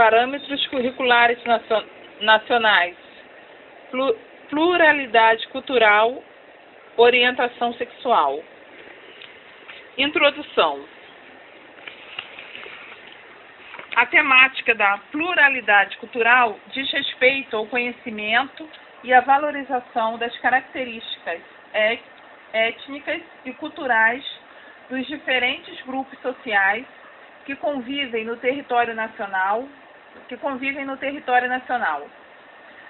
parâmetros curriculares nacionais, pluralidade cultural, orientação sexual. Introdução. A temática da pluralidade cultural diz respeito ao conhecimento e à valorização das características étnicas e culturais dos diferentes grupos sociais que convivem no território nacional.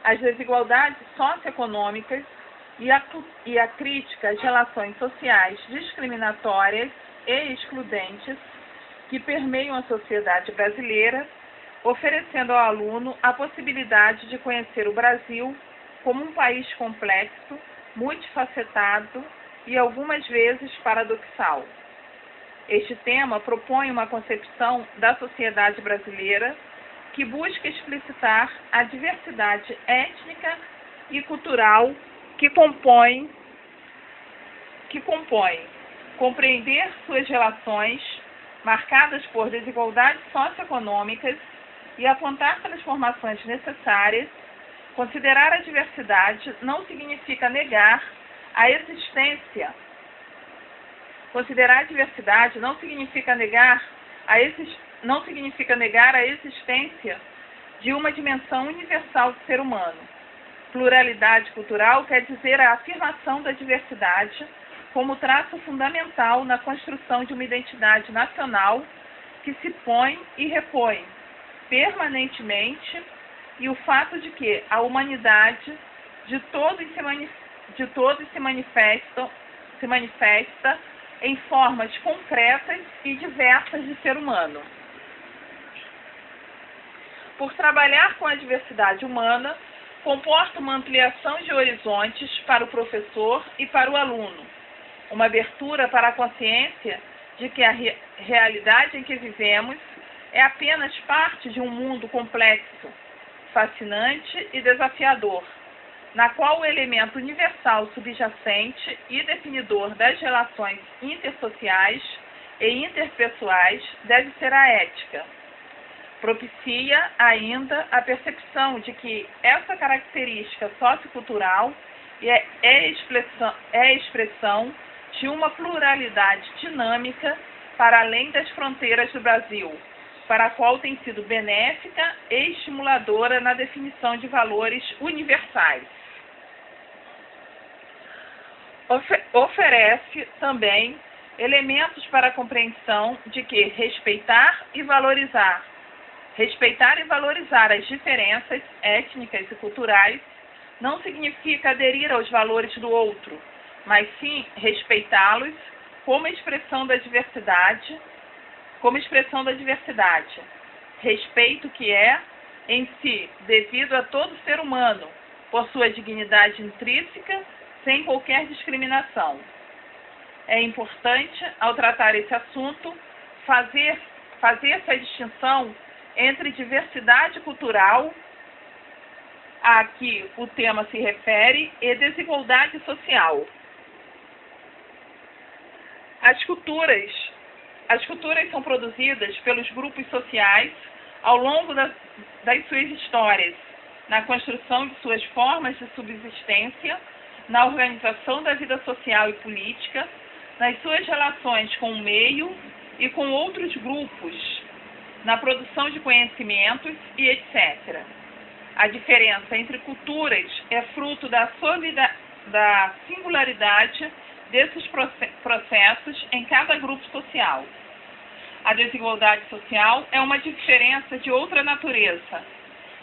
As desigualdades socioeconômicas e a crítica às relações sociais discriminatórias e excludentes que permeiam a sociedade brasileira, oferecendo ao aluno a possibilidade de conhecer o Brasil como um país complexo, multifacetado e algumas vezes paradoxal. Este tema propõe uma concepção da sociedade brasileira que busca explicitar a diversidade étnica e cultural que compõe, compreender suas relações marcadas por desigualdades socioeconômicas e apontar transformações necessárias. Considerar a diversidade não significa negar a existência. Considerar a diversidade não significa negar a existência de uma dimensão universal do ser humano. Pluralidade cultural quer dizer a afirmação da diversidade como traço fundamental na construção de uma identidade nacional que se põe e repõe permanentemente, e o fato de que a humanidade de todos se manifesta em formas concretas e diversas de ser humano. Por trabalhar com a diversidade humana, comporta uma ampliação de horizontes para o professor e para o aluno, uma abertura para a consciência de que a realidade em que vivemos é apenas parte de um mundo complexo, fascinante e desafiador, na qual o elemento universal subjacente e definidor das relações intersociais e interpessoais deve ser a ética. Propicia ainda a percepção de que essa característica sociocultural é expressão de uma pluralidade dinâmica para além das fronteiras do Brasil, para a qual tem sido benéfica e estimuladora na definição de valores universais. Oferece também elementos para a compreensão de que respeitar e valorizar as diferenças étnicas e culturais não significa aderir aos valores do outro, mas sim respeitá-los como expressão da diversidade, respeito que é, em si, devido a todo ser humano, por sua dignidade intrínseca, sem qualquer discriminação. É importante, ao tratar esse assunto, fazer essa distinção entre diversidade cultural, a que o tema se refere, e desigualdade social. As culturas são produzidas pelos grupos sociais ao longo das suas histórias, na construção de suas formas de subsistência, na organização da vida social e política, nas suas relações com o meio e com outros grupos, na produção de conhecimentos e etc. A diferença entre culturas é fruto da singularidade desses processos em cada grupo social. A desigualdade social é uma diferença de outra natureza.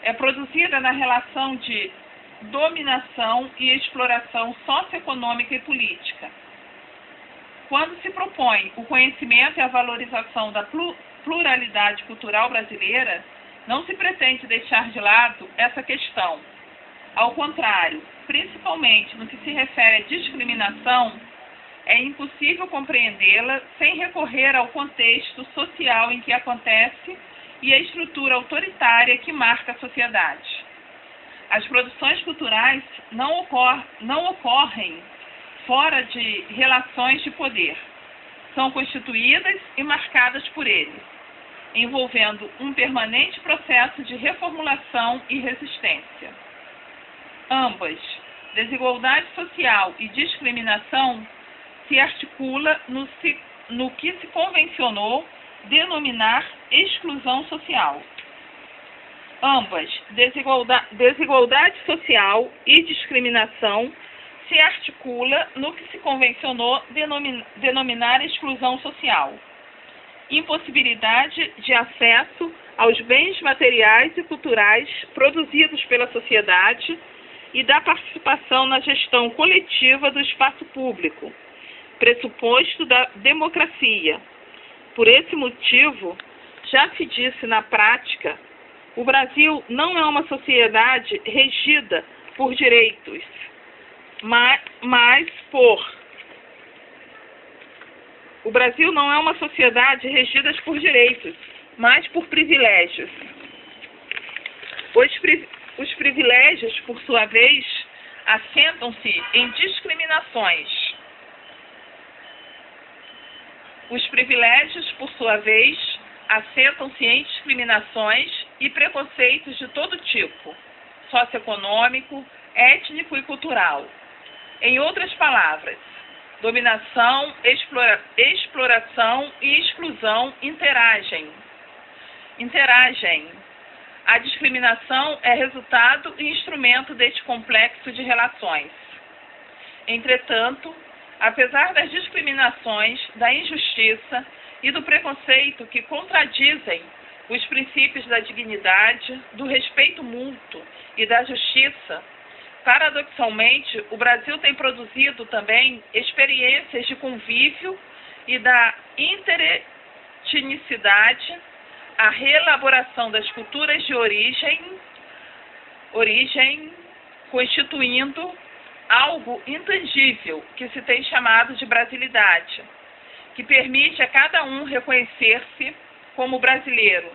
É produzida na relação de dominação e exploração socioeconômica e política. Quando se propõe o conhecimento e a valorização da pluralidade cultural brasileira, não se pretende deixar de lado essa questão. Ao contrário, principalmente no que se refere à discriminação, é impossível compreendê-la sem recorrer ao contexto social em que acontece e à estrutura autoritária que marca a sociedade. As produções culturais não ocorrem fora de relações de poder. São constituídas e marcadas por ele. envolvendo um permanente processo de reformulação e resistência. Ambas, desigualdade social e discriminação, se articula no que se convencionou denominar exclusão social. Ambas, desigualdade social e discriminação, se articula no que se convencionou denominar exclusão social. Impossibilidade de acesso aos bens materiais e culturais produzidos pela sociedade e da participação na gestão coletiva do espaço público, pressuposto da democracia. Por esse motivo, já se disse na prática, o Brasil não é uma sociedade regida por direitos, mas por... O Brasil não é uma sociedade regida por direitos, mas por privilégios. Os privilégios, por sua vez, assentam-se em discriminações. Os privilégios, por sua vez, assentam-se em discriminações e preconceitos de todo tipo, socioeconômico, étnico e cultural. Em outras palavras, dominação, exploração e exclusão interagem. A discriminação é resultado e instrumento deste complexo de relações. Entretanto, apesar das discriminações, da injustiça e do preconceito que contradizem os princípios da dignidade, do respeito mútuo e da justiça, paradoxalmente, o Brasil tem produzido também experiências de convívio e da interetnicidade, a reelaboração das culturas de origem constituindo algo intangível que se tem chamado de brasilidade, que permite a cada um reconhecer-se como brasileiro,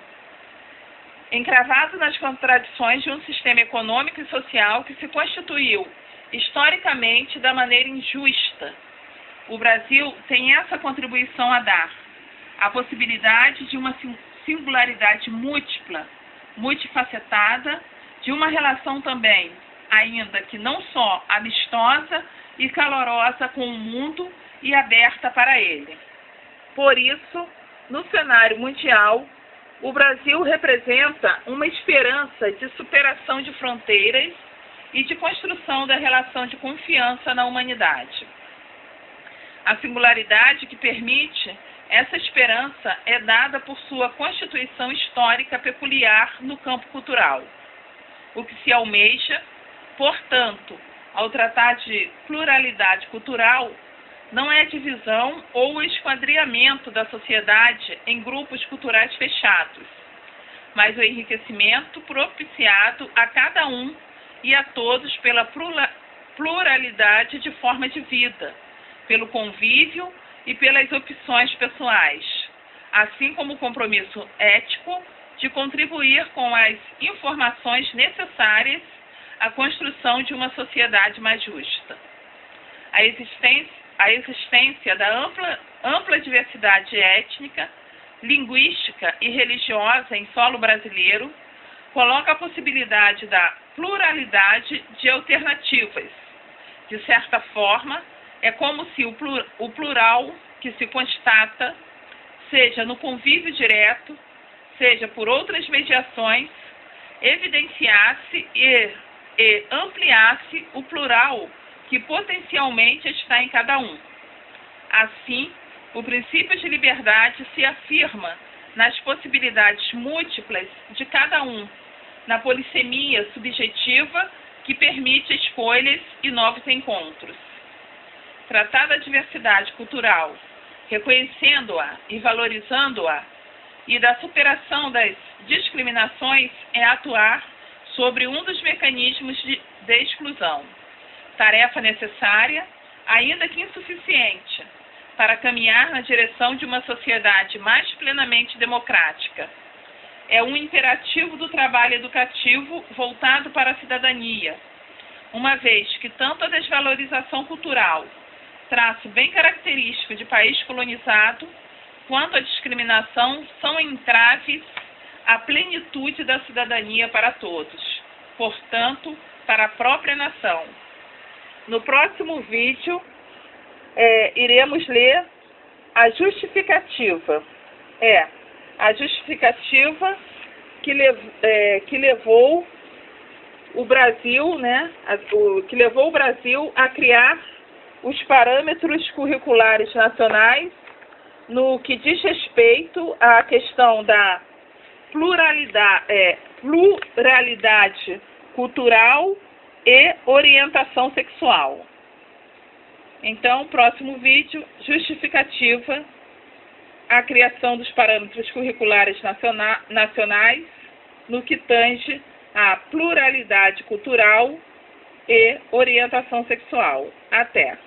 encravado nas contradições de um sistema econômico e social que se constituiu historicamente da maneira injusta. O Brasil tem essa contribuição a dar, a possibilidade de uma singularidade múltipla, multifacetada, de uma relação também, ainda que não só amistosa e calorosa com o mundo e aberta para ele. Por isso, no cenário mundial, o Brasil representa uma esperança de superação de fronteiras e de construção da relação de confiança na humanidade. A singularidade que permite essa esperança é dada por sua constituição histórica peculiar no campo cultural. O que se almeja, portanto, ao tratar de pluralidade cultural, não é a divisão ou o esquadriamento da sociedade em grupos culturais fechados, mas o enriquecimento propiciado a cada um e a todos pela pluralidade de forma de vida, pelo convívio e pelas opções pessoais, assim como o compromisso ético de contribuir com as informações necessárias à construção de uma sociedade mais justa. A existência da ampla diversidade étnica, linguística e religiosa em solo brasileiro coloca a possibilidade da pluralidade de alternativas. De certa forma, é como se o plural que se constata, seja no convívio direto, seja por outras mediações, evidenciasse e ampliasse o plural que potencialmente está em cada um. Assim, o princípio de liberdade se afirma nas possibilidades múltiplas de cada um, na polissemia subjetiva que permite escolhas e novos encontros. Tratar da diversidade cultural, reconhecendo-a e valorizando-a, e da superação das discriminações é atuar sobre um dos mecanismos de exclusão. Tarefa necessária, ainda que insuficiente, para caminhar na direção de uma sociedade mais plenamente democrática. É um imperativo do trabalho educativo voltado para a cidadania, uma vez que tanto a desvalorização cultural, traço bem característico de país colonizado, quanto à discriminação são entraves à plenitude da cidadania para todos, portanto, para a própria nação. No próximo vídeo, iremos ler a justificativa. A justificativa que levou o Brasil, que levou o Brasil a criar os parâmetros curriculares nacionais no que diz respeito à questão da pluralidade cultural e orientação sexual. Então, próximo vídeo, justificativa a criação dos parâmetros curriculares nacionais no que tange à pluralidade cultural e orientação sexual. Até!